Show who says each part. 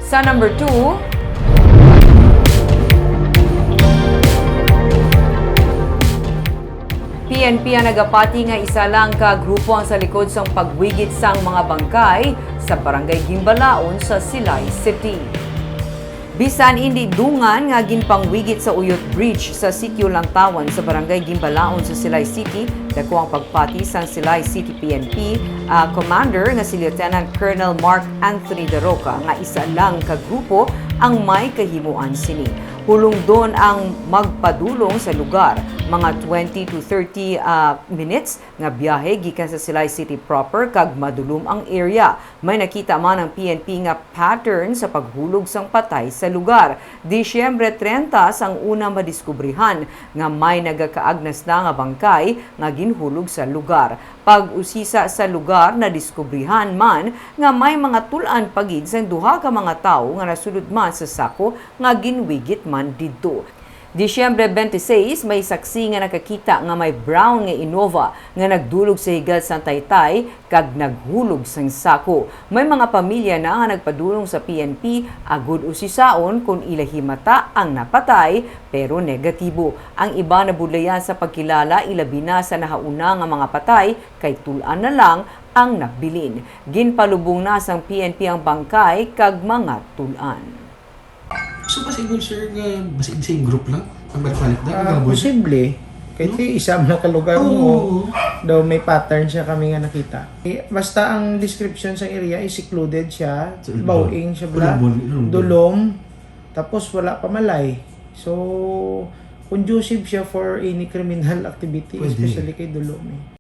Speaker 1: Sa number 2, PNP ang nagapati nga isa lang ka grupo ang sa likod sang pagwigit sang mga bangkay sa barangay Gimbalaon sa Silay City. Bisan hindi dungan nga ginpangwigit sa Uyot Bridge sa sitio Lantawan sa barangay Gimbalaon sa Silay City, dako ang pagpati sang Silay City PNP Commander nga si Lieutenant Colonel Mark Anthony Daroca nga isa lang ka grupo ang may kahimuan sini. Hulong doon ang magpadulong sa lugar, mga 20 to 30 minutes nga biyahe gikan sa Silay City proper kag madulom ang area. May nakita man ang PNP nga pattern sa paghulog sang patay sa lugar. Disyembre 30 sang una madiskubrihan nga may nagakaagnas na nga bangkay nga ginhulog sa lugar. Pag-usisa sa lugar na diskubrihan man nga may mga tulan pagid sa duha ka mga tawo nga nasulod man sa sako nga ginwigit man didto. Disyembre 26, may saksi nga nakakita nga may brown nga Innova nga nagdulog sa higal sa Taytay kag naghulog sang sako. May mga pamilya na nga nagpadulong sa PNP agud usisaon kung ilahimata ang napatay pero negatibo. Ang iba na budlayan sa pagkilala ilabi na sa nahauna nga mga patay kay tulan na lang ang nabilin. Ginpalubong na sang PNP ang bangkay kag mga tulan.
Speaker 2: So, pasigol sir, basit sa group lang? Ang balik-balik na?
Speaker 3: Posible. Kahit isa na kalugar mo, daw may pattern siya kami nga nakita. Basta ang description sa area is secluded siya, bawing siya bla, dulom, tapos wala pa malay. So, conducive siya for any criminal activity, especially kay dulom.